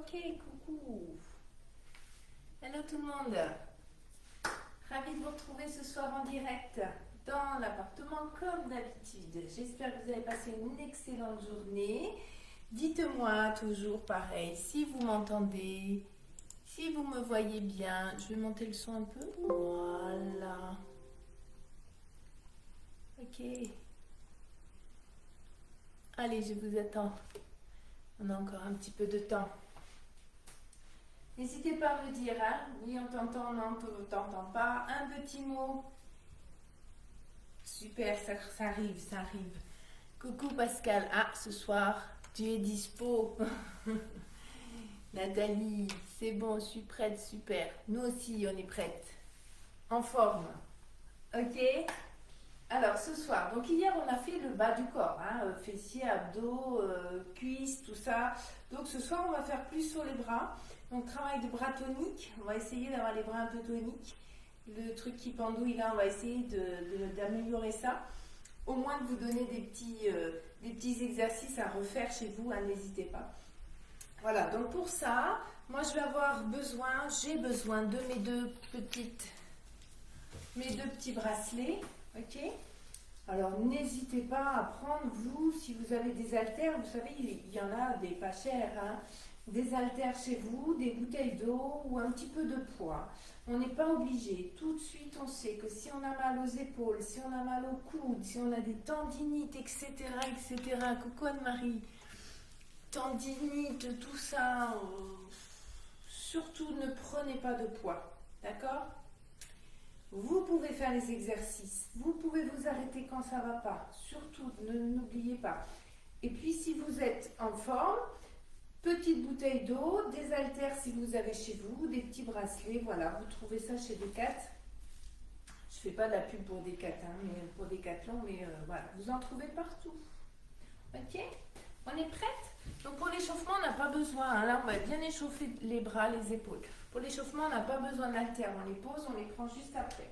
Ok, coucou. Hello tout le monde. Ravi de vous retrouver ce soir en direct dans l'appartement comme d'habitude. J'espère que vous avez passé une excellente journée. Dites-moi toujours pareil si vous m'entendez, si vous me voyez bien. Je vais monter le son un peu. Voilà. Ok. Allez, je vous attends. On a encore un petit peu de temps. N'hésitez pas à me dire, hein? Oui, on t'entend, non, on t'entend pas. Un petit mot. Super, ça arrive, ça arrive. Coucou Pascal. Ah, ce soir, tu es dispo. Nathalie, c'est bon, je suis prête, super. Nous aussi, on est prête. En forme. Ok? Alors, ce soir, donc hier, on a fait le bas du corps, hein, fessiers, abdos, cuisses, tout ça. Donc, ce soir, on va faire plus sur les bras. Donc, travail de bras tonique. On va essayer d'avoir les bras un peu toniques. Le truc qui pendouille là, on va essayer d'améliorer ça. Au moins de vous donner des petits exercices à refaire chez vous, hein, n'hésitez pas. Voilà, donc pour ça, moi je vais avoir besoin, j'ai besoin de mes deux petits bracelets, ok? Alors n'hésitez pas à prendre, vous, si vous avez des haltères, vous savez, il y en a des pas chers, hein, des haltères chez vous, des bouteilles d'eau ou un petit peu de poids. On n'est pas obligé. Tout de suite, on sait que si on a mal aux épaules, si on a mal aux coudes, si on a des tendinites, etc., etc., coucou Anne-Marie, tendinites, tout ça, surtout ne prenez pas de poids, d'accord? Vous pouvez faire les exercices, vous pouvez vous arrêter quand ça ne va pas, surtout n'oubliez pas. Et puis si vous êtes en forme, petite bouteille d'eau, des haltères si vous avez chez vous, des petits bracelets, voilà, vous trouvez ça chez Decat. Je fais pas de la pub pour Decat, hein, mais pour Decathlon, mais voilà, vous en trouvez partout. Ok? On est prête? Donc pour l'échauffement, on n'a pas besoin, hein, là on va bien échauffer les bras, les épaules. Pour l'échauffement, on n'a pas besoin d'haltères, on les pose, on les prend juste après.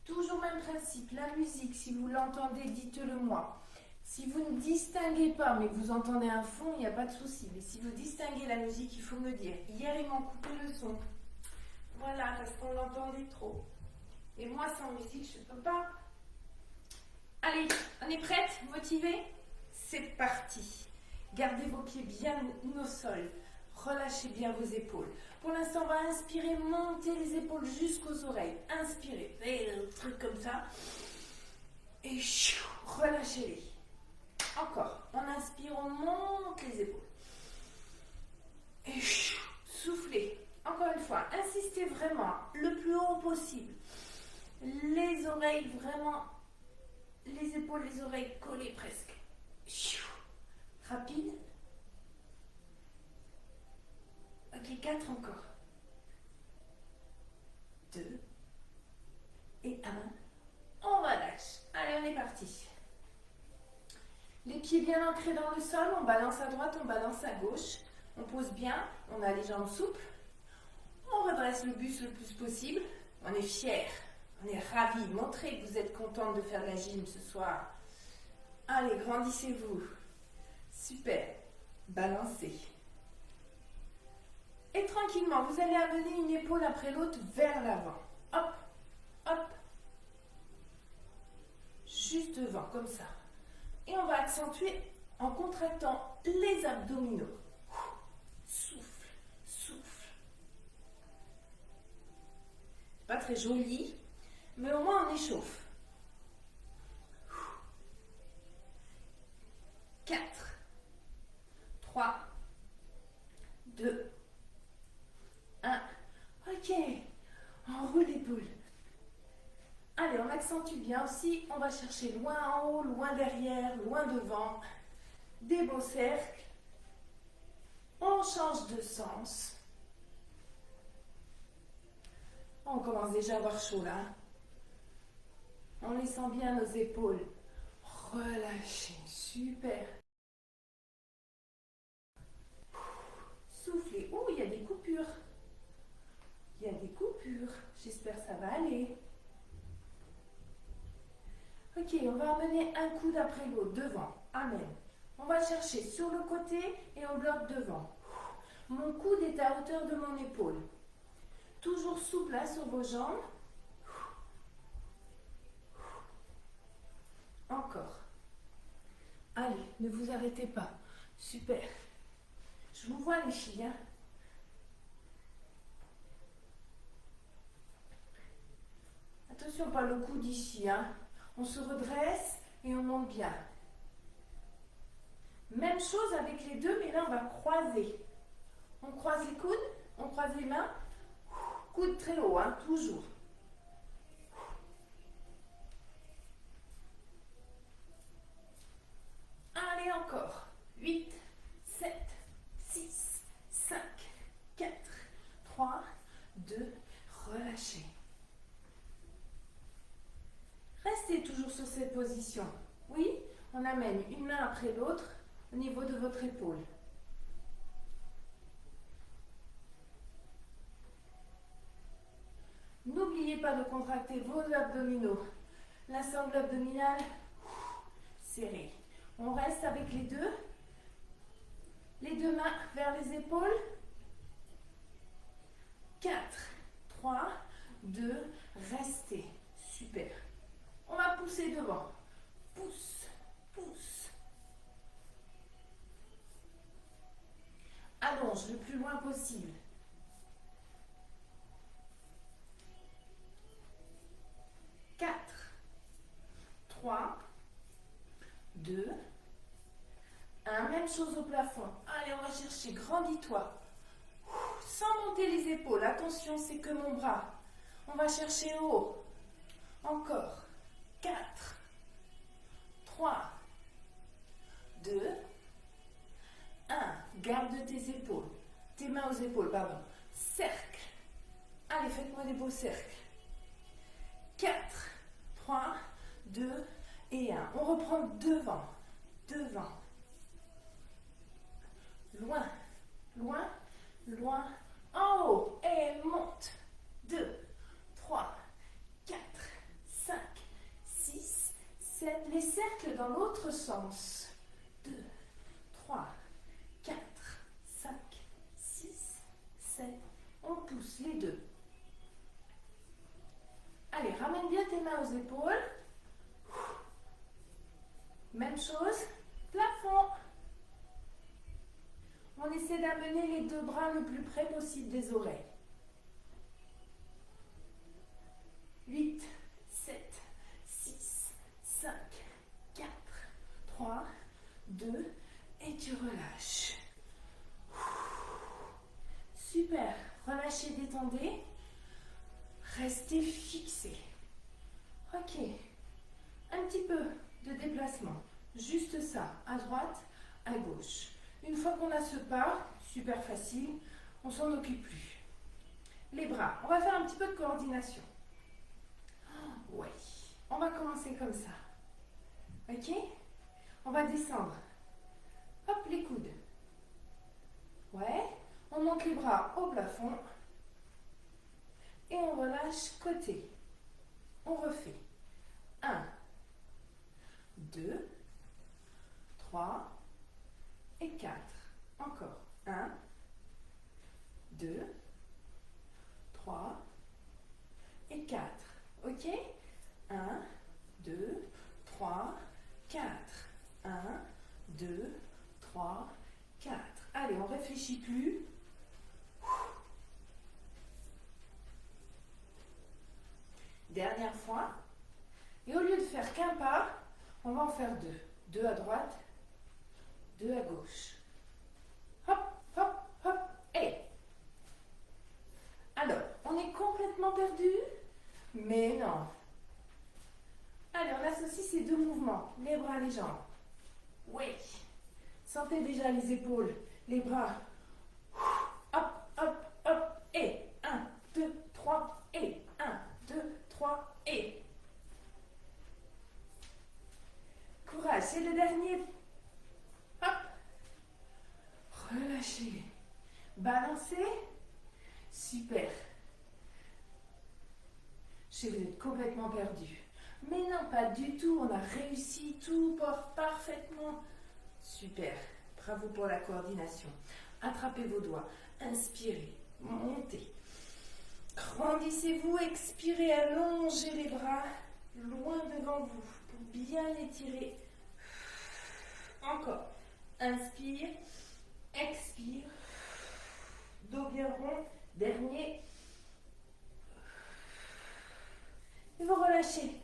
Toujours même principe, la musique, si vous l'entendez, dites-le moi. Si vous ne distinguez pas, mais que vous entendez un fond, il n'y a pas de souci. Mais si vous distinguez la musique, il faut me dire. Hier, ils m'ont coupé le son. Voilà, parce qu'on l'entendait trop. Et moi, sans musique, je ne peux pas. Allez, on est prête? Motivée? C'est parti. Gardez vos pieds bien au sol. Relâchez bien vos épaules. Pour l'instant, on va inspirer, monter les épaules jusqu'aux oreilles. Inspirez. Et un truc comme ça. Et relâchez-les. Encore. On inspire, on monte les épaules. Et soufflez. Encore une fois, insistez vraiment le plus haut possible. Les oreilles vraiment, les épaules, les oreilles collées presque. Rapide. Ok, 4 encore. 2 et 1. On relâche. Allez, on est parti. Les pieds bien ancrés dans le sol, on balance à droite, on balance à gauche. On pose bien, on a les jambes souples. On redresse le buste le plus possible. On est fiers, on est ravis. Montrez que vous êtes contente de faire de la gym ce soir. Allez, grandissez-vous. Super. Balancez. Et tranquillement, vous allez amener une épaule après l'autre vers l'avant. Hop, hop. Juste devant, comme ça. Et on va accentuer en contractant les abdominaux. Souffle, souffle. Pas très joli, mais au moins on échauffe. 4, 3, 2, 1. Ok, on roule l'épaule. Allez, on accentue bien aussi. On va chercher loin en haut, loin derrière, loin devant. Des beaux cercles. On change de sens. On commence déjà à avoir chaud là. On les sent bien nos épaules. Relâchez. Super. Soufflez. Ouh, il y a des coupures. Il y a des coupures. J'espère que ça va aller. Ok, on va amener un coude après l'autre devant. Amen. On va chercher sur le côté et on bloque devant. Mon coude est à hauteur de mon épaule. Toujours souple là sur vos jambes. Encore. Allez, ne vous arrêtez pas. Super. Je vous vois les filles. Hein. Attention, pas le coude ici. Hein. On se redresse et on monte bien. Même chose avec les deux, mais là on va croiser. On croise les coudes, on croise les mains. Coude très haut, hein, toujours. Allez, encore. 8, 7, 6, 5, 4, 3, 2, relâchez. Restez toujours sur cette position. Oui, on amène une main après l'autre au niveau de votre épaule. N'oubliez pas de contracter vos abdominaux. La sangle abdominale serrée. On reste avec les deux mains vers les épaules. 4, 3, 2, restez. Super. On va pousser devant. Pousse, pousse. Allonge le plus loin possible. 4, 3, 2, 1. Même chose au plafond. Allez, on va chercher. Grandis-toi. Sans monter les épaules. Attention, c'est que mon bras. On va chercher haut. Encore. 4, 3, 2, 1. Garde tes épaules. Tes mains aux épaules, pardon. Cercle. Allez, faites-moi des beaux cercles. 4, 3, 2 et 1. On reprend devant. Devant. Loin. Loin. Loin. En haut. Et monte. 2, 3, 4, 5, 6, 7. Les cercles dans l'autre sens. 2, 3, 4, 5, 6, 7. On pousse les deux. Allez, ramène bien tes mains aux épaules. Même chose, plafond. On essaie d'amener les deux bras le plus près possible des oreilles. 8, 7, 6, 5, 4, 3, 2, et tu relâches. Super, relâchez, détendez. Restez fixé. Ok, un petit peu de déplacement. Juste ça, à droite, à gauche. Une fois qu'on a ce pas, super facile, on s'en occupe plus. Les bras, on va faire un petit peu de coordination. Oui, on va commencer comme ça. Ok? On va descendre. Hop, les coudes. Ouais, on monte les bras au plafond. Et on relâche côté. On refait. 1, 2, 3 et 4. Encore. 1, 2, 3 et 4. Ok? 1, 2, 3, 4. 1, 2, 3, 4. Allez, on ne réfléchit plus. Dernière fois. Et au lieu de faire qu'un pas, on va en faire deux. Deux à droite, deux à gauche. Hop, hop, hop, et. Alors, on est complètement perdu? Mais non. Allez, on associe ces deux mouvements. Les bras, les jambes. Oui. Sentez déjà les épaules, les bras. Hop, hop, hop, et. 1, 2, 3, et. 1, 2, 3, et. Courage, c'est le dernier. Hop. Relâchez. Balancez. Super. Je sais que vous êtes complètement perdu. Mais non, pas du tout. On a réussi, tout porte parfaitement. Super. Bravo pour la coordination. Attrapez vos doigts. Inspirez. Montez. Grandissez-vous. Expirez. Allongez les bras loin devant vous pour bien étirer. Encore. Inspire. Expire. Dos bien rond. Dernier. Et vous relâchez.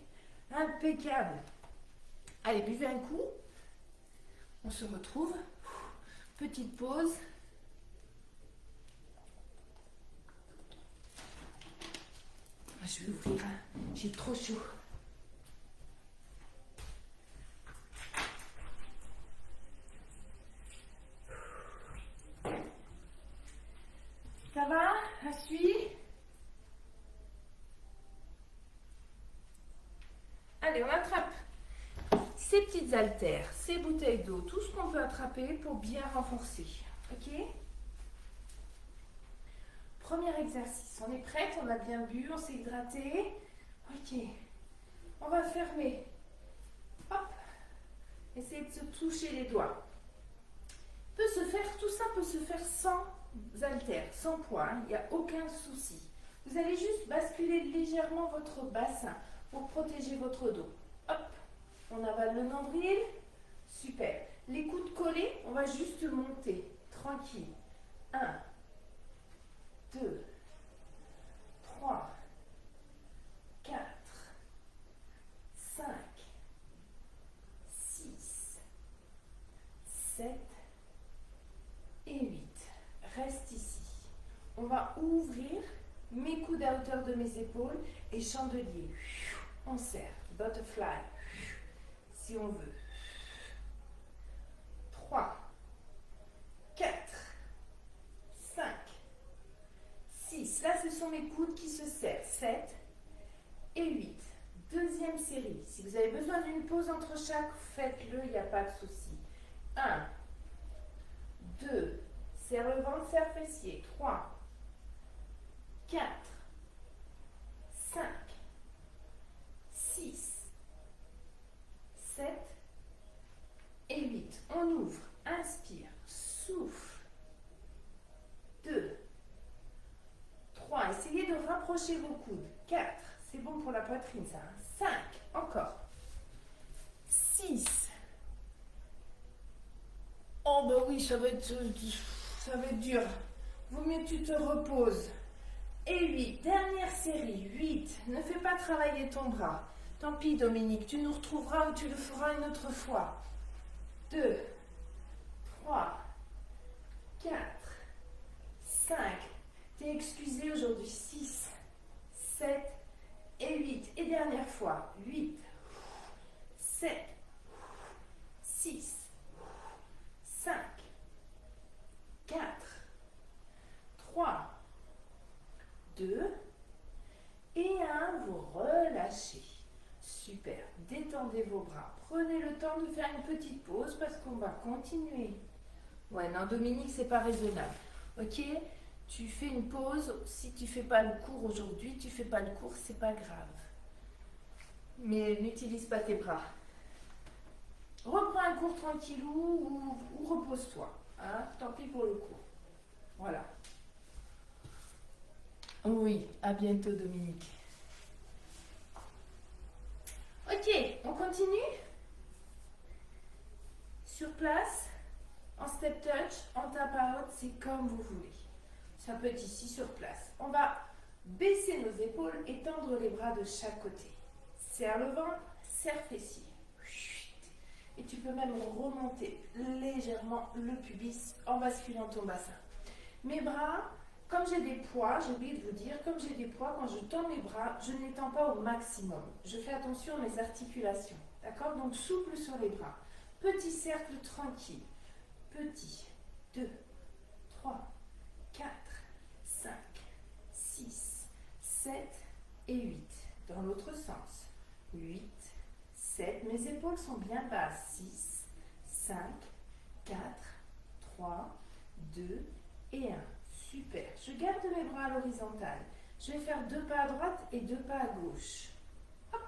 Impeccable. Allez, buvez un coup. On se retrouve. Petite pause. Je vais ouvrir. J'ai trop chaud. Ça va? Ça suit? Allez, on attrape ces petites haltères, ces bouteilles d'eau, tout ce qu'on peut attraper pour bien renforcer. Ok? Premier exercice. On est prête, on a bien bu, on s'est hydraté. Ok. On va fermer. Hop. Essayez de se toucher les doigts. Tout ça peut se faire sans haltères, sans poids. Il n'y a aucun souci. Vous allez juste basculer légèrement votre bassin pour protéger votre dos. Hop. On avale le nombril. Super. Les coudes collés, on va juste monter. Tranquille. 1, 2, 3, 4, 5, 6, 7 et 8. Reste ici. On va ouvrir mes coudes à hauteur de mes épaules et chandelier. On serre. Butterfly. Si on veut. 3, 4, 5, 6. Là, ce sont mes coudes qui se serrent. 7 et 8. Deuxième série. Si vous avez besoin d'une pause entre chaque, faites-le, il n'y a pas de souci. 1, 2, serre le ventre, serre fessier. 3, 4, 5, 6, 7 et 8. On ouvre, inspire, souffle. 2, 3. Essayez de rapprocher vos coudes. 4. C'est bon pour la poitrine, ça. 5. Encore. 6. Oh, bah oui, ça va être dur. Vaut mieux que tu te reposes. Et 8. Dernière série. 8. Ne fais pas travailler ton bras. Tant pis, Dominique. Tu nous retrouveras ou tu le feras une autre fois. 2, 3, 4, 5. T'es excusé aujourd'hui. 6, 7 et 8. Et dernière fois. 8, 7, 6, 5, 4, 3, 2 et 1. Vous relâchez. Super. Détendez vos bras. Prenez le temps de faire une petite pause parce qu'on va continuer. Ouais, non, Dominique, c'est pas raisonnable. Ok? Tu fais une pause. Si tu fais pas le cours aujourd'hui, tu fais pas le cours, c'est pas grave. Mais n'utilise pas tes bras. Reprends un cours tranquillou ou repose-toi. Hein? Tant pis pour le cours. Voilà. Oui, à bientôt, Dominique. Ok, on continue. Sur place, en step touch, en tap out, c'est comme vous voulez. Ça peut être ici sur place. On va baisser nos épaules et tendre les bras de chaque côté. Serre le ventre, serre fessier. Et tu peux même remonter légèrement le pubis en basculant ton bassin. Mes bras, comme j'ai des poids, j'ai oublié de vous dire, comme j'ai des poids, quand je tends mes bras, je ne les tends pas au maximum. Je fais attention à mes articulations. D'accord? Donc souple sur les bras. Petit cercle tranquille. Petit. 2, 3, 4, 5, 6, 7 et 8. Dans l'autre sens. 8, 7. Mes épaules sont bien basses. 6, 5, 4, 3, 2 et 1. Super. Je garde mes bras à l'horizontale. Je vais faire 2 pas à droite et 2 pas à gauche. Hop.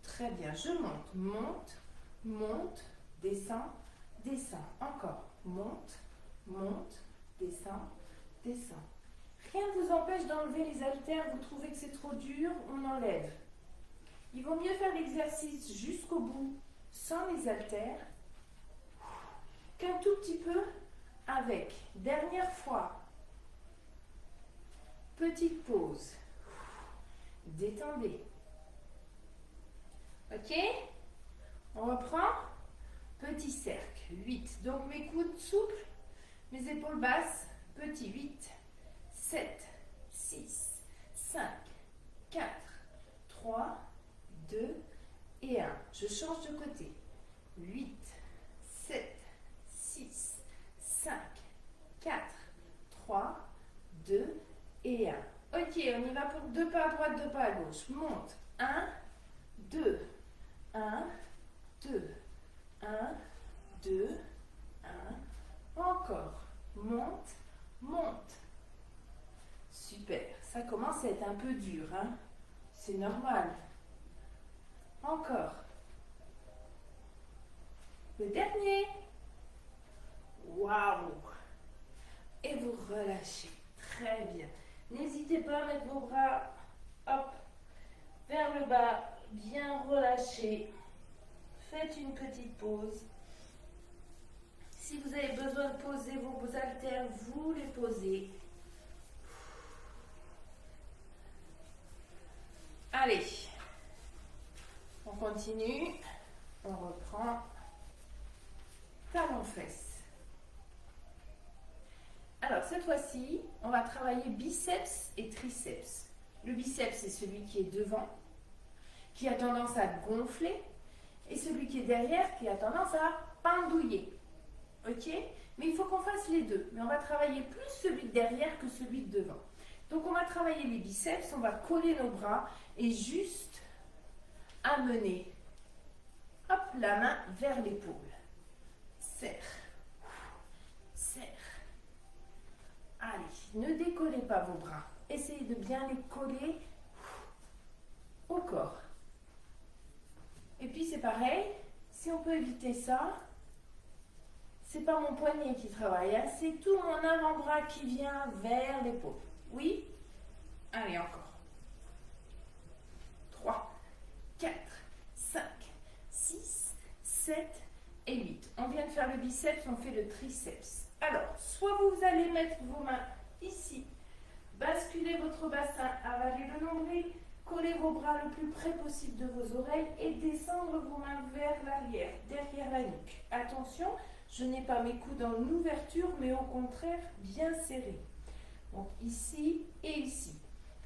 Très bien. Je monte. Monte, monte, descends, descends. Encore. Monte, monte, descend, descend. Rien ne vous empêche d'enlever les haltères, vous trouvez que c'est trop dur, on enlève. Il vaut mieux faire l'exercice jusqu'au bout, sans les haltères, qu'un tout petit peu avec. Dernière fois. Petite pause. Détendez. Ok? On reprend. Petit cercle. 8. Donc mes coudes souples, mes épaules basses. Petit. 8, 7, 6, 5, 4, 3, 2 et 1. Je change de côté. 8, 7, 6, 5, 4, 3, 2 et 1. Ok, on y va pour 2 pas à droite, 2 pas à gauche. Monte. 1, 2, 1, 2, 1, 2, 1. Encore. Monte, monte. Super. Ça commence à être un peu dur, hein? C'est normal. Encore. Le dernier. Waouh! Et vous relâchez. Très bien. N'hésitez pas à mettre vos bras, hop, vers le bas, bien relâchés. Faites une petite pause. Si vous avez besoin de poser vos haltères, vous les posez. Allez, on continue. On reprend. Talons-fesses. Alors, cette fois-ci, on va travailler biceps et triceps. Le biceps, c'est celui qui est devant, qui a tendance à gonfler, et celui qui est derrière, qui a tendance à pendouiller. Ok? Mais il faut qu'on fasse les deux. Mais on va travailler plus celui de derrière que celui de devant. Donc, on va travailler les biceps, on va coller nos bras et juste amener, hop, la main vers l'épaule. Serre. Serre. Allez, ne décollez pas vos bras. Essayez de bien les coller au corps. Et puis c'est pareil, si on peut éviter ça, c'est pas mon poignet qui travaille, hein, c'est tout mon avant-bras qui vient vers l'épaule. Oui? Allez, encore. 3, 4, 5, 6, 7 et 8. On vient de faire le biceps, on fait le triceps. Alors, soit vous allez mettre vos mains ici, basculer votre bassin, avaler le nombril, coller vos bras le plus près possible de vos oreilles et descendre vos mains vers l'arrière, derrière la nuque. Attention, je n'ai pas mes coudes en ouverture, mais au contraire bien serrés. Donc ici et ici.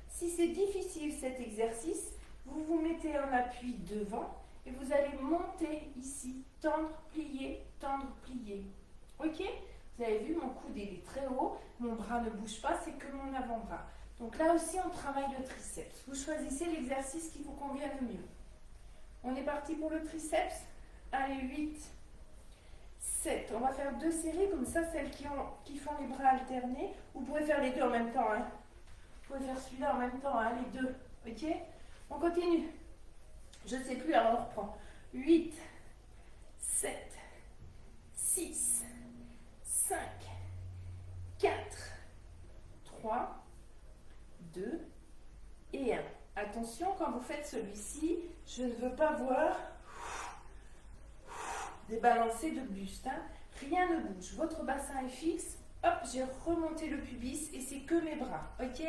Si c'est difficile cet exercice, vous vous mettez en appui devant et vous allez monter ici, tendre, plier, tendre, plier. Ok? Vous avez vu, mon coude il est très haut, mon bras ne bouge pas, c'est que mon avant-bras. Donc là aussi, on travaille le triceps. Vous choisissez l'exercice qui vous convient le mieux. On est parti pour le triceps. Allez, 8, 7. On va faire 2 séries, comme ça, celles qui font les bras alternés. Vous pouvez faire les deux en même temps. Hein. Vous pouvez faire celui-là en même temps, hein, les deux. Ok? On continue. Je ne sais plus, alors on reprend. 8, 7, 6, 5, 4, 3, 2 et 1. Attention, quand vous faites celui-ci, je ne veux pas voir des balancées de buste. Hein. Rien ne bouge. Votre bassin est fixe. Hop, j'ai remonté le pubis et c'est que mes bras. Ok?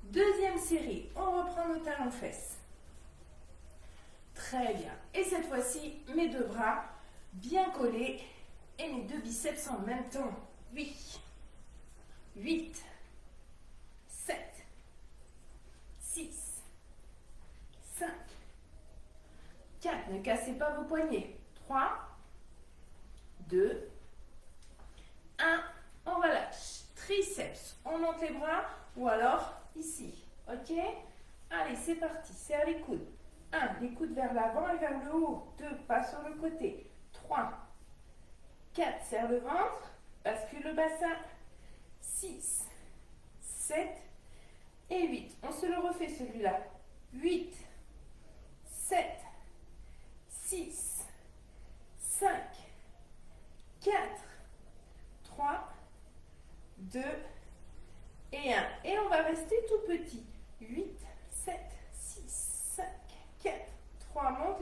Deuxième série. On reprend nos talons-fesses. Très bien. Et cette fois-ci, mes deux bras bien collés et mes deux biceps en même temps. 8, 8, 7, 6, 5, 4. Ne cassez pas vos poignets. 3, 2, 1. On relâche. Triceps. On monte les bras ou alors ici. Ok? Allez, c'est parti. Serre les coudes. 1. Les coudes vers l'avant et vers le haut. 2. Pas sur le côté. 3, 4. Serre le ventre. Bascule le bassin. 6, 7 et 8. On se le refait celui-là. 8, 7, 6, 5, 4, 3,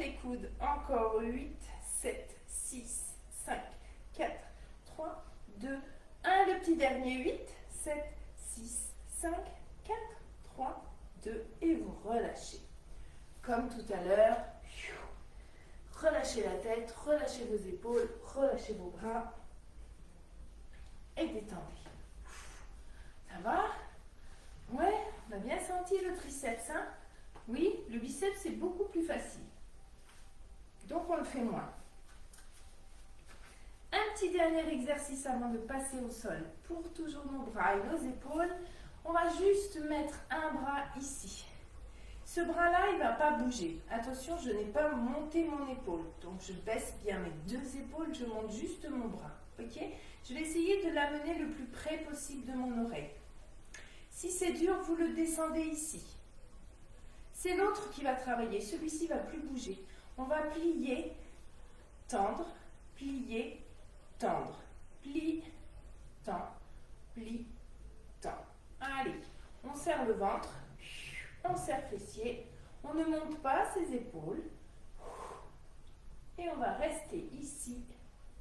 les coudes. Encore 8, 7, 6, 5, 4, 3, 2, 1. Le petit dernier 8, 7, 6, 5, 4, 3, 2. Et vous relâchez. Comme tout à l'heure. Relâchez la tête, relâchez vos épaules, relâchez vos bras. Et détendez. Ça va? Ouais, on a bien senti le triceps, hein? Oui, le biceps c'est beaucoup plus facile. Donc on le fait moins. Un petit dernier exercice avant de passer au sol. Pour toujours nos bras et nos épaules, on va juste mettre un bras ici. Ce bras-là, il ne va pas bouger. Attention, je n'ai pas monté mon épaule. Donc je baisse bien mes deux épaules, je monte juste mon bras. Ok? Je vais essayer de l'amener le plus près possible de mon oreille. Si c'est dur, vous le descendez ici. C'est l'autre qui va travailler. Celui-ci ne va plus bouger. On va plier, tendre, plier, tendre. Plie, tend, plie, tend. Allez, on serre le ventre, on serre fessier. On ne monte pas ses épaules. Et on va rester ici,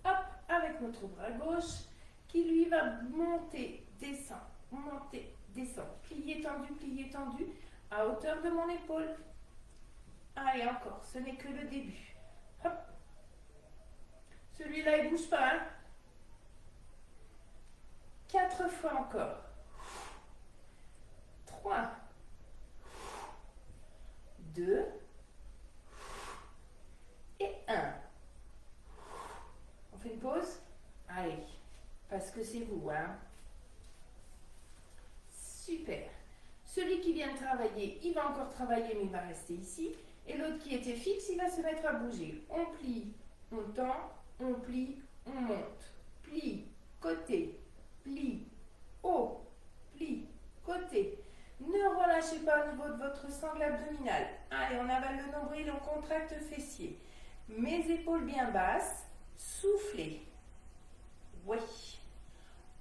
hop, avec notre bras gauche qui lui va monter, descendre, monter, descendre. Plié, tendu, à hauteur de mon épaule. Allez, encore, ce n'est que le début. Hop. Celui-là, il ne bouge pas. Hein? 4 fois encore. 3, 2 et 1. On fait une pause? Allez, parce que c'est vous, hein? Super. Celui qui vient de travailler, il va encore travailler, mais il va rester ici. Et l'autre qui était fixe, il va se mettre à bouger. On plie, on tend, on plie, on monte. Plie, côté, plie, haut, plie, côté. Ne relâchez pas au niveau de votre sangle abdominale. Allez, on avale le nombril, on contracte le fessier. Mes épaules bien basses. Soufflez. Oui.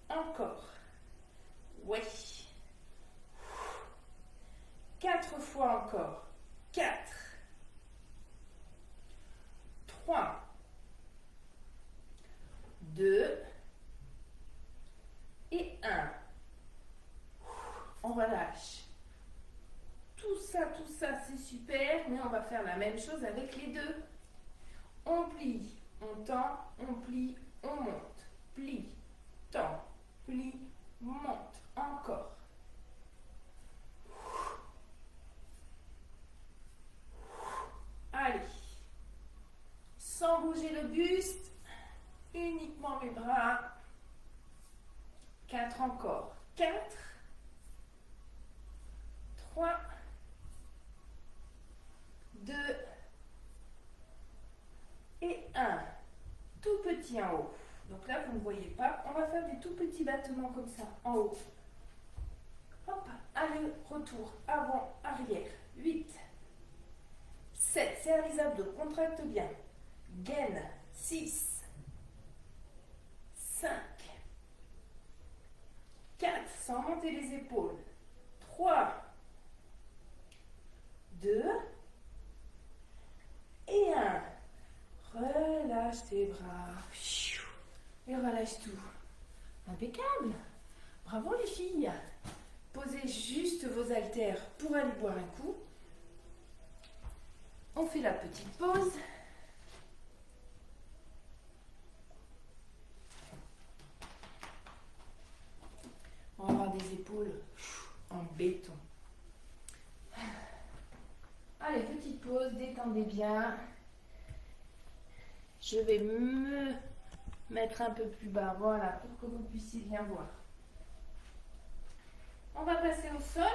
Encore. Oui. 4 fois encore. 4. 3. 2. Et 1. On relâche. Tout ça, c'est super, mais on va faire la même chose avec les deux. On plie, on tend, on plie, on monte. Plie, tend, plie, monte. Encore. Allez. Sans bouger le buste, uniquement mes bras. 4 encore. 4. 3, 2 et 1. Tout petit en haut. Donc là, vous ne voyez pas. On va faire des tout petits battements comme ça, en haut. Hop, allez, retour, avant, arrière. 8, 7, serre les abdos, contracte bien. Gaine, 6, 5, 4, sans monter les épaules. 3, 2 et 1. Relâche tes bras. Et relâche tout. Impeccable. Bravo les filles. Posez juste vos haltères pour aller boire un coup. On fait la petite pause. On va avoir des épaules en béton. Allez, petite pause, détendez bien. Je vais me mettre un peu plus bas, voilà, pour que vous puissiez bien voir. On va passer au sol.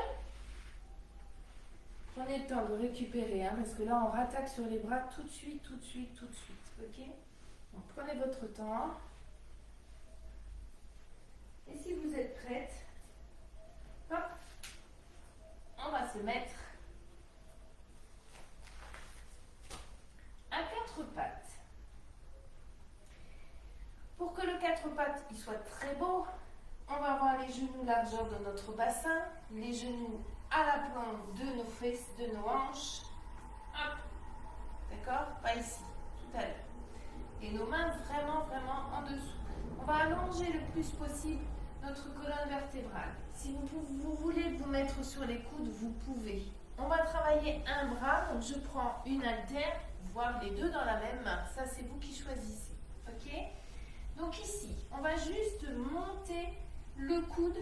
Prenez le temps de récupérer, hein, parce que là, on rattaque sur les bras tout de suite, ok? Donc, prenez votre temps. Et si vous êtes prête, hop, on va se mettre à 4 pattes. Pour que le 4 pattes il soit très beau, on va avoir les genoux largeur de notre bassin, les genoux à l'aplomb de nos fesses, de nos hanches. Hop, D'accord? Pas ici, tout à l'heure. Et nos mains vraiment, vraiment en dessous. On va allonger le plus possible notre colonne vertébrale. Si vous voulez vous mettre sur les coudes, vous pouvez. On va travailler un bras, donc je prends une haltère, voire les deux dans la même main. Ça, c'est vous qui choisissez. Ok? Donc ici, on va juste monter le coude.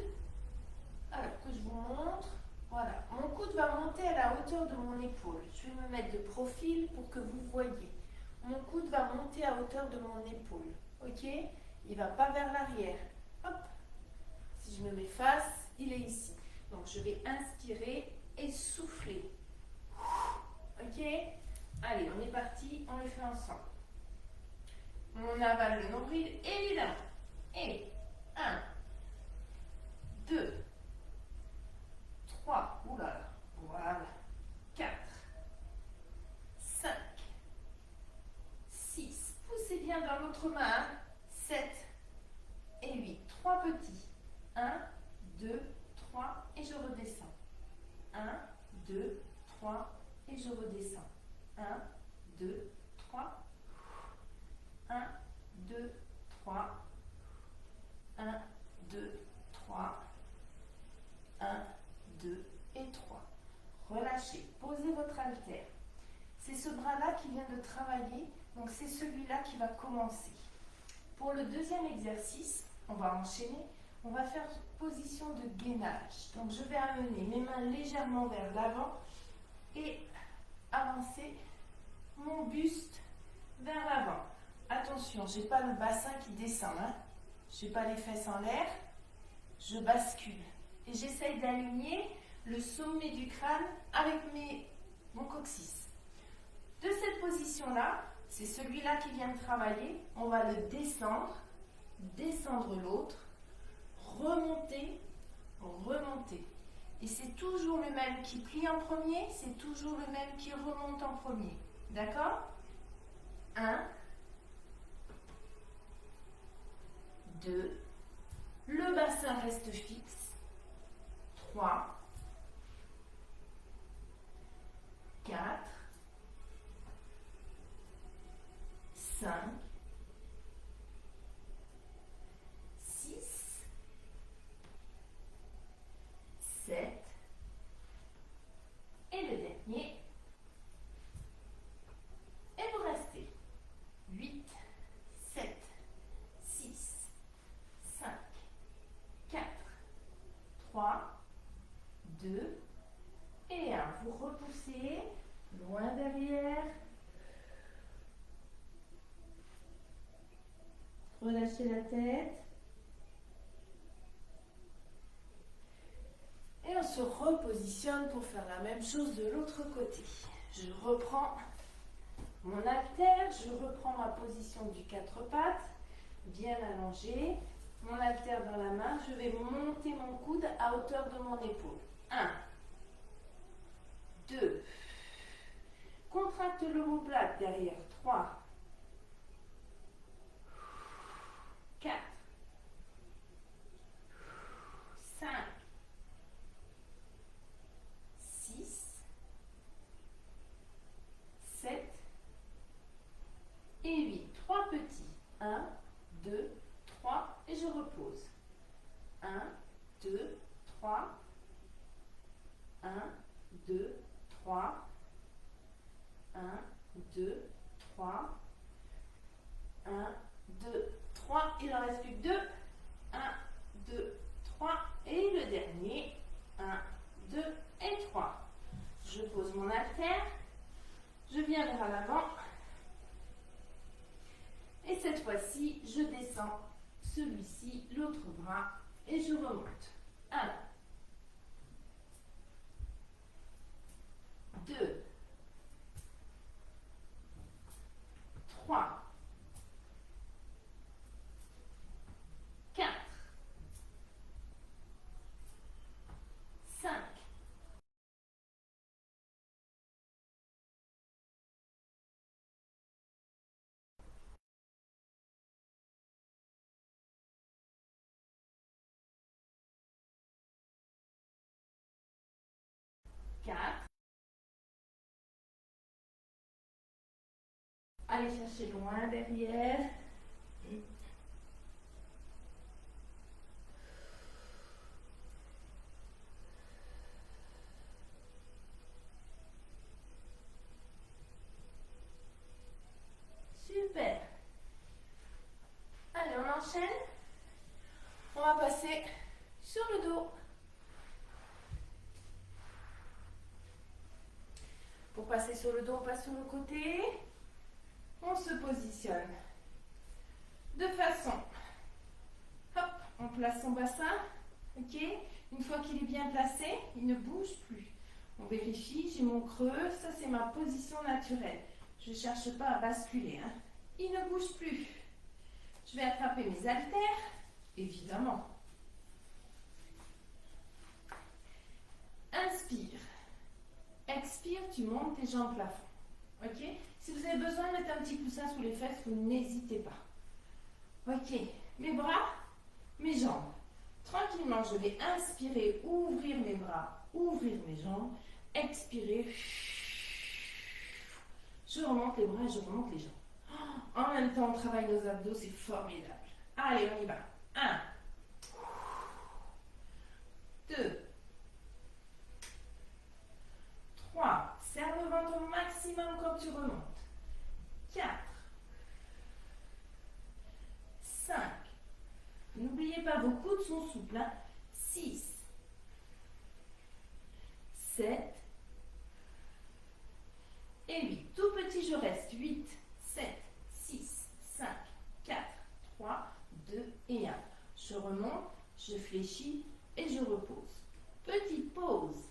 Alors que je vous montre. Voilà, mon coude va monter à la hauteur de mon épaule. Je vais me mettre de profil pour que vous voyez. Mon coude va monter à hauteur de mon épaule. Ok? Il ne va pas vers l'arrière. Hop. Si je me mets face, il est ici. Donc je vais inspirer et souffler. Ok? Allez, on est parti, on le fait ensemble. On avale le nombril, évidemment. Et 1, 2, 3, oula, voilà, 4, 5, 6, poussez bien dans l'autre main, 7 et 8, 3 petits, 1, 2, 3 et je redescends, 1, 2, 3 et je redescends, 1, 2, 3, 1, 2, 3, 1, 2, 3, 1, 2 et 3. Relâchez, posez votre haltère. C'est ce bras-là qui vient de travailler, donc c'est celui-là qui va commencer. Pour le deuxième exercice, on va enchaîner, on va faire position de gainage. Donc je vais amener mes mains légèrement vers l'avant et avancer mon buste vers l'avant. Attention, je n'ai pas le bassin qui descend, hein. Je n'ai pas les fesses en l'air, je bascule. Et j'essaye d'aligner le sommet du crâne avec mon coccyx. De cette position-là, c'est celui-là qui vient de travailler. On va le descendre, descendre l'autre, remonter, remonter. Et c'est toujours le même qui plie en premier, c'est toujours le même qui remonte en premier. D'accord? 1, 2, le bassin reste fixe. 3, 4, 5, 6, 7, et le dernier. Et vous restez. 8, 7, 6, 5, 4, 3, 2 et 1. Vous repoussez loin derrière. Relâchez la tête. Et on se repositionne pour faire la même chose de l'autre côté. Je reprends mon haltère, je reprends ma position du quatre pattes, bien allongé. Mon haltère dans la main, je vais monter mon coude à hauteur de mon épaule. 1, 2, contracte l'omoplate derrière. 3, 4, 5, 6, 7 et 8. 3 petits. 1, 2, 3 et je repose. 1, 2, 3, 1, 2, 3, 1, 2, 3, 1, 2, 3, il en reste plus que 2, 1, 2, 3, et le dernier, 1, 2 et 3. Je pose mon haltère, je viens vers l'avant, et cette fois-ci, je descends celui-ci, l'autre bras, et je remonte. 1, 2, 3, 4, 5, 4, Allez chercher loin derrière. Super. Allez, on enchaîne. On va passer sur le dos. Pour passer sur le dos, on passe sur le côté. On se positionne de façon, hop, on place son bassin, ok. Une fois qu'il est bien placé, il ne bouge plus. On vérifie, j'ai mon creux, ça c'est ma position naturelle. Je ne cherche pas à basculer, hein. Il ne bouge plus. Je vais attraper mes haltères, évidemment. Inspire. Expire, tu montes tes jambes plafond. Ok? Si vous avez besoin de mettre un petit coussin sous les fesses, vous n'hésitez pas. Ok, mes bras, mes jambes. Tranquillement, je vais inspirer, ouvrir mes bras, ouvrir mes jambes. Expirer. Je remonte les bras, je remonte les jambes. En même temps, on travaille nos abdos, c'est formidable. Allez, on y va. 1, 2, 3. Serre le ventre au maximum quand tu remontes. 4, 5. N'oubliez pas, vos coudes sont souples. 6, 7 et 8. Tout petit, je reste. 8, 7, 6, 5, 4, 3, 2 et 1. Je remonte, je fléchis et je repose. Petite pause.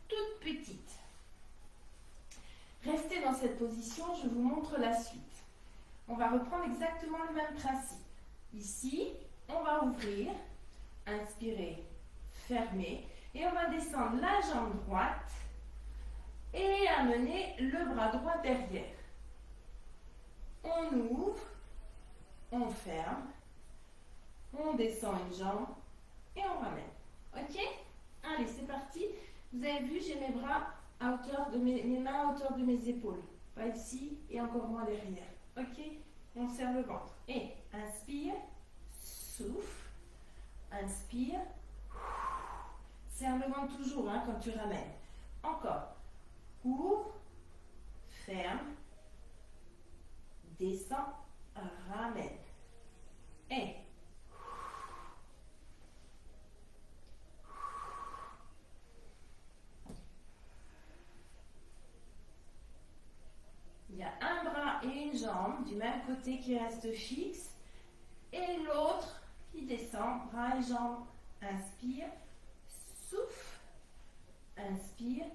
Toute petite. Restez dans cette position, je vous montre la suite. On va reprendre exactement le même principe. Ici, on va ouvrir, inspirer, fermer, et on va descendre la jambe droite et amener le bras droit derrière. On ouvre, on ferme, on descend une jambe et on ramène. Ok? Allez, c'est parti. Vous avez vu, j'ai mes bras à hauteur de mes mains à hauteur de mes épaules. Pas ici et encore moins derrière. Ok? On serre le ventre. Et inspire, souffle, inspire. Serre le ventre toujours hein, quand tu ramènes. Encore. Ouvre, ferme, descend, ramène. Et il y a un bras et une jambe du même côté qui reste fixe et l'autre qui descend, bras et jambes. Inspire, souffle, inspire.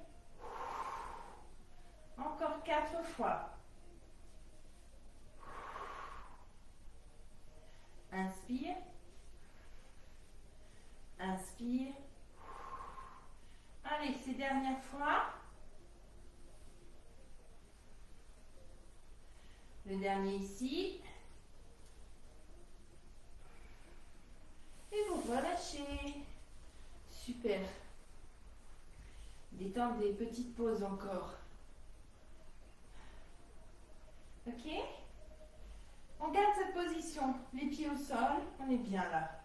Encore 4 fois. Inspire, inspire. Allez, ces dernières fois. Le dernier ici. Et vous relâchez. Super. Détendre des petites pauses encore. Ok? On garde cette position. Les pieds au sol. On est bien là.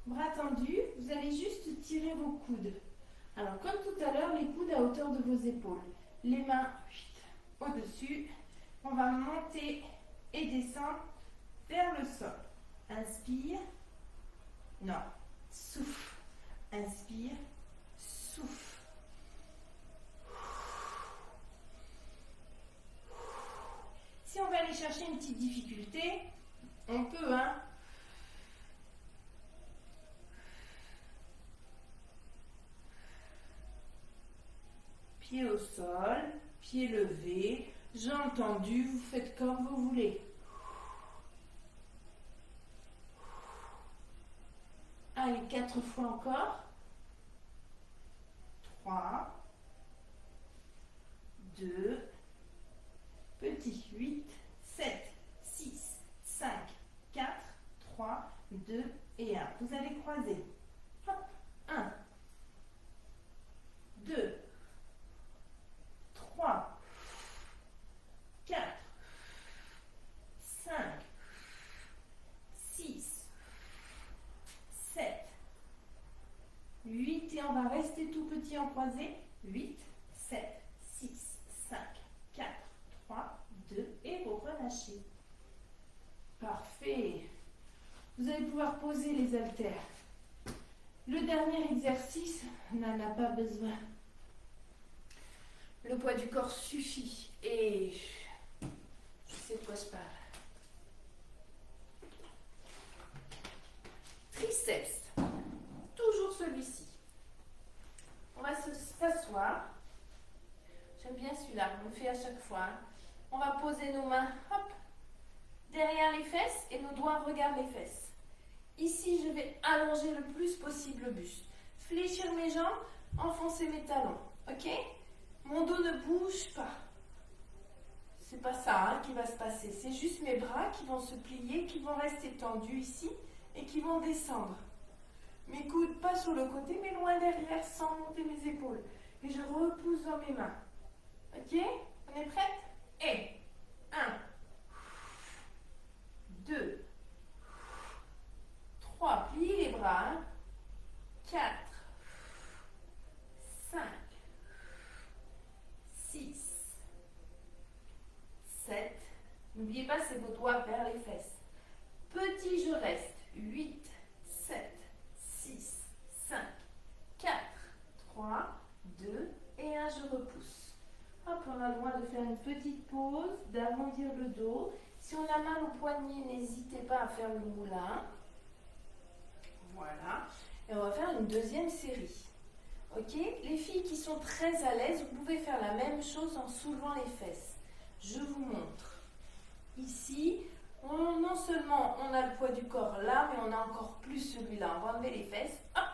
Bras tendus. Vous allez juste tirer vos coudes. Alors, comme tout à l'heure, les coudes à hauteur de vos épaules. Les mains au-dessus. On va monter et descendre vers le sol. Inspire. Non. Souffle. Inspire. Souffle. Si on veut aller chercher une petite difficulté, on peut, hein. Pied au sol, pied levé, jambes tendues, vous faites comme vous voulez. Allez, 4 fois encore. 3, 2, petit, 8, 7, 6, 5, 4, 3, 2 et 1. Vous allez croiser. Hop, 1, 2, 3, 4, en croisé. 8, 7, 6, 5, 4, 3, 2 et vous relâchez. Parfait. Vous allez pouvoir poser les haltères. Le dernier exercice n'en a pas besoin. Le poids du corps suffit. Et je sais de quoi je parle. Triceps. Toujours celui-ci. On va s'asseoir. J'aime bien celui-là. On le fait à chaque fois. On va poser nos mains, hop, derrière les fesses et nos doigts regardent les fesses. Ici, je vais allonger le plus possible le buste. Fléchir mes jambes, enfoncer mes talons. Ok? Mon dos ne bouge pas. C'est pas ça qui va se passer. C'est juste mes bras qui vont se plier, qui vont rester tendus ici et qui vont descendre. Mes coudes pas sur le côté, mais loin derrière, sans monter mes épaules. Et je repousse dans mes mains. Ok? On est prête? Et 1, 2, 3, pliez les bras. 4, 5, 6, 7. N'oubliez pas, c'est vos doigts vers les fesses. Petit, je reste. 8, 7, 6, 5, 4, 3, 2 et 1, je repousse. Hop, on a le droit de faire une petite pause, d'arrondir le dos. Si on a mal au poignet, n'hésitez pas à faire le moulin. Voilà. Et on va faire une deuxième série. Ok? Les filles qui sont très à l'aise, vous pouvez faire la même chose en soulevant les fesses. Je vous montre. Ici, non seulement on a le poids du corps là, mais on a encore plus celui-là. On va enlever les fesses. Hop!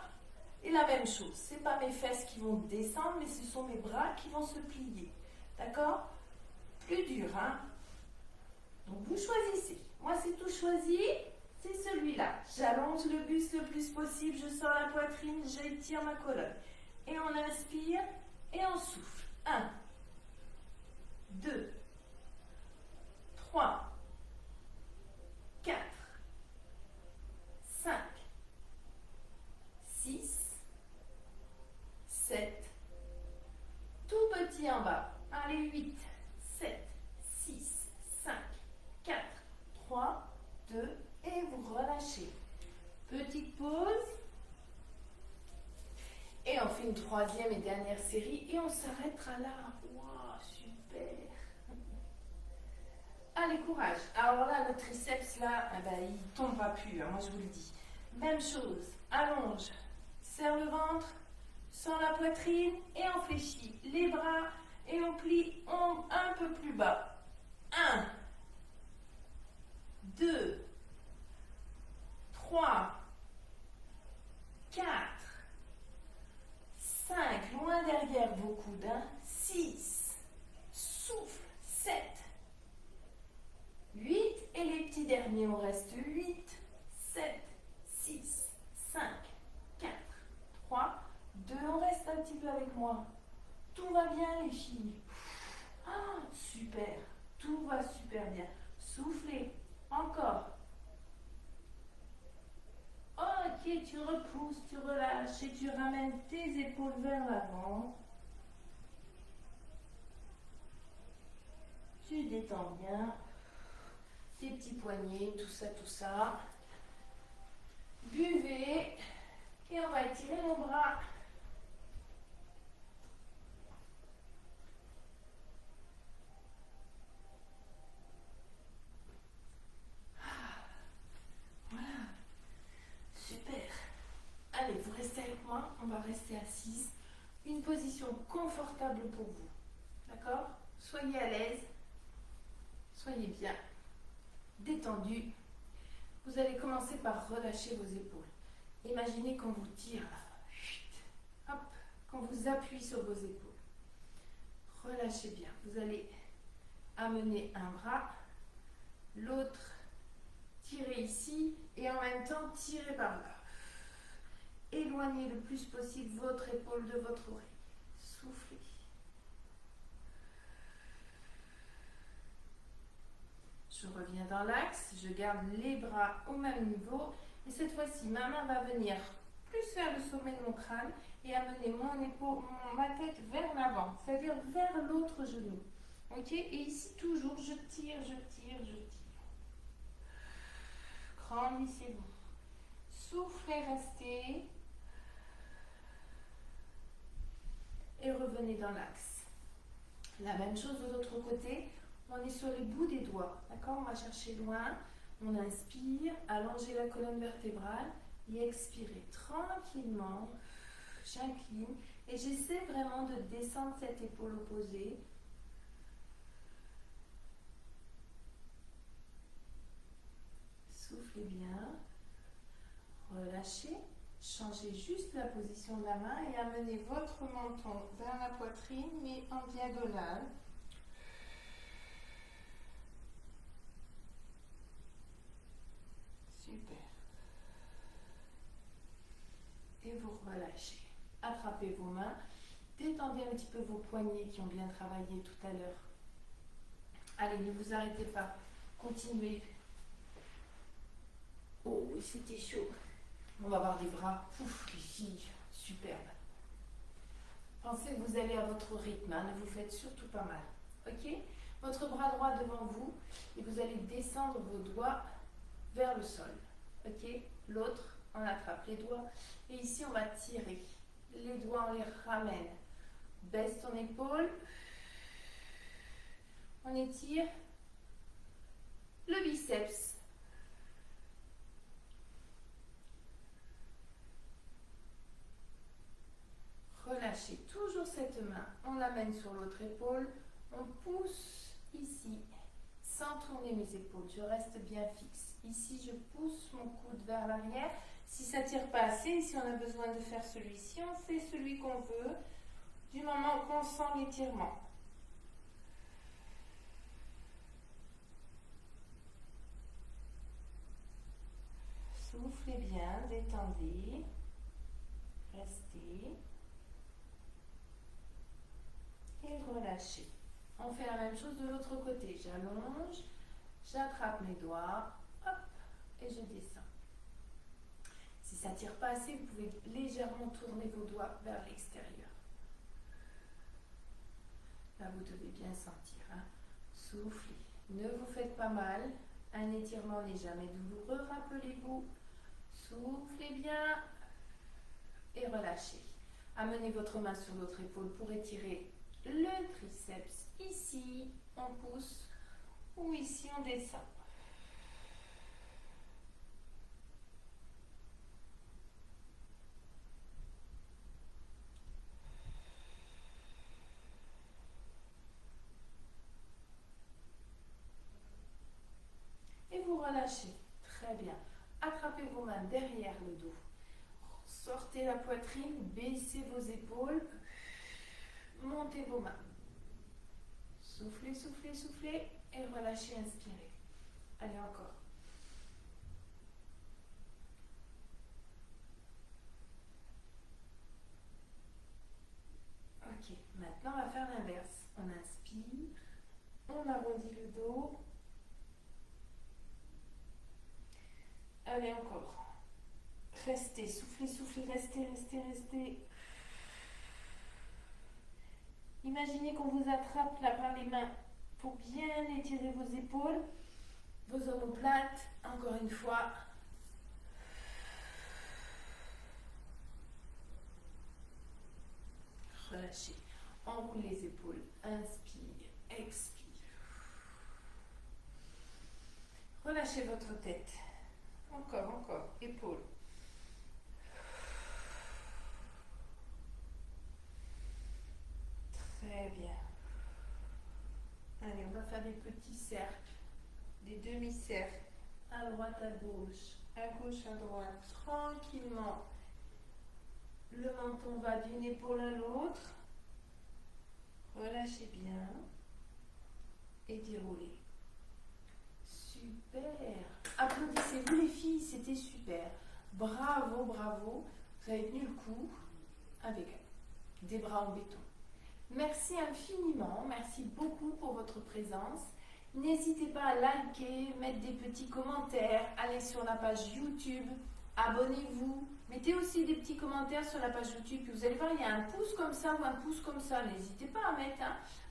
Et la même chose. Ce n'est pas mes fesses qui vont descendre, mais ce sont mes bras qui vont se plier. D'accord? Plus dur, hein? Donc vous choisissez. Moi, c'est tout choisi. C'est celui-là. J'allonge le buste le plus possible. Je sors la poitrine. J'étire ma colonne. Et on inspire et on souffle. 1, 2, 3, 4, 5, 6, 7. Tout petit en bas. Allez, 8, 7, 6, 5, 4, 3, 2 et vous relâchez. Petite pause. Et on fait une troisième et dernière série et on s'arrêtera là. Waouh, super. Allez, courage. Alors là, le triceps, là, il ne tombera plus, hein, moi je vous le dis. Même chose. Allonge. Serre le ventre. Sors la poitrine et on fléchit les bras et on plie un peu plus bas. 1, 2, 3, 4, 5, loin derrière vos coudes. 6, souffle. 7, 8 et les petits derniers, on reste 8, 7, 6, 5, 4, 3, 2, on reste un petit peu avec moi. Tout va bien les filles. Ah, super. Tout va super bien. Soufflez. Encore. Ok, tu repousses, tu relâches et tu ramènes tes épaules vers l'avant. Tu détends bien. Tes petits poignets, tout ça, tout ça. Buvez. Et on va étirer nos bras. Voilà. Super. Allez, vous restez avec moi. On va rester assise. Une position confortable pour vous. D'accord? Soyez à l'aise. Soyez bien. Détendu. Vous allez commencer par relâcher vos épaules. Imaginez qu'on vous tire là. Hop, qu'on vous appuie sur vos épaules. Relâchez bien. Vous allez amener un bras, l'autre, tirez ici et en même temps tirez par là. Éloignez le plus possible votre épaule de votre oreille. Soufflez. Je reviens dans l'axe, je garde les bras au même niveau et cette fois-ci ma main va venir plus vers le sommet de mon crâne et amener mon épaule, ma tête vers l'avant, c'est-à-dire vers l'autre genou. Ok? Et ici, toujours, je tire, je tire, je tire. Grandissez-vous. Soufflez, restez. Et revenez dans l'axe. La même chose de l'autre côté. On est sur les bouts des doigts. D'accord? On va chercher loin. On inspire, allongez la colonne vertébrale et expirez tranquillement. J'incline et j'essaie vraiment de descendre cette épaule opposée. Soufflez bien. Relâchez. Changez juste la position de la main et amenez votre menton vers la poitrine, mais en diagonale. Super. Et vous relâchez. Attrapez vos mains. Détendez un petit peu vos poignets qui ont bien travaillé tout à l'heure. Allez, ne vous arrêtez pas. Continuez. Oh, c'était chaud. On va avoir des bras. Ouf, les filles, superbe. Pensez que vous allez à votre rythme, hein, ne vous faites surtout pas mal. Ok? Votre bras droit devant vous et vous allez descendre vos doigts vers le sol. Ok? L'autre, on attrape les doigts et ici on va tirer. Les doigts, on les ramène. Baisse ton épaule. On étire le biceps. Relâchez toujours cette main. On l'amène sur l'autre épaule. On pousse ici, sans tourner mes épaules. Je reste bien fixe. Ici, je pousse mon coude vers l'arrière. Si ça ne tire pas assez, si on a besoin de faire celui-ci, on fait celui qu'on veut, du moment qu'on sent l'étirement. Soufflez bien, détendez. Restez. Et relâchez. On fait la même chose de l'autre côté. J'allonge, j'attrape mes doigts, hop, et je descends. Si ça ne tire pas assez, vous pouvez légèrement tourner vos doigts vers l'extérieur. Là, vous devez bien sentir. Hein. Soufflez. Ne vous faites pas mal. Un étirement n'est jamais douloureux, rappelez-vous. Soufflez bien et relâchez. Amenez votre main sur l'autre épaule pour étirer le triceps. Ici, on pousse ou ici, on descend. Et vous relâchez. Très bien. Attrapez vos mains derrière le dos. Sortez la poitrine, baissez vos épaules. Montez vos mains. Soufflez, soufflez, soufflez et relâchez, inspirez. Allez, encore. Ok, maintenant on va faire l'inverse. On inspire, on arrondit le dos. Allez, encore. Restez, soufflez, soufflez, restez, restez, restez. Imaginez qu'on vous attrape là par les mains pour bien étirer vos épaules, vos omoplates, encore une fois. Relâchez, enroule les épaules, inspire, expire. Relâchez votre tête. Encore, encore, épaules. Très bien. Allez, on va faire des petits cercles, des demi-cercles, à droite, à gauche, à droite, tranquillement. Le menton va d'une épaule à l'autre. Relâchez bien et déroulez. Super. Applaudissez-vous les filles, c'était super. Bravo, bravo. Vous avez tenu le coup avec des bras en béton. Merci infiniment, merci beaucoup pour votre présence. N'hésitez pas à liker, mettre des petits commentaires, allez sur la page YouTube, abonnez-vous, Mettez aussi des petits commentaires sur la page YouTube. Puis vous allez voir, il y a un pouce comme ça ou un pouce comme ça. N'hésitez pas à mettre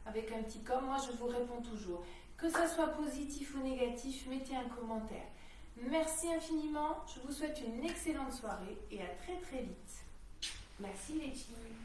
avec un petit com. Moi, je vous réponds toujours. Que ça soit positif ou négatif, mettez un commentaire. Merci infiniment. Je vous souhaite une excellente soirée et à très très vite. Merci les filles.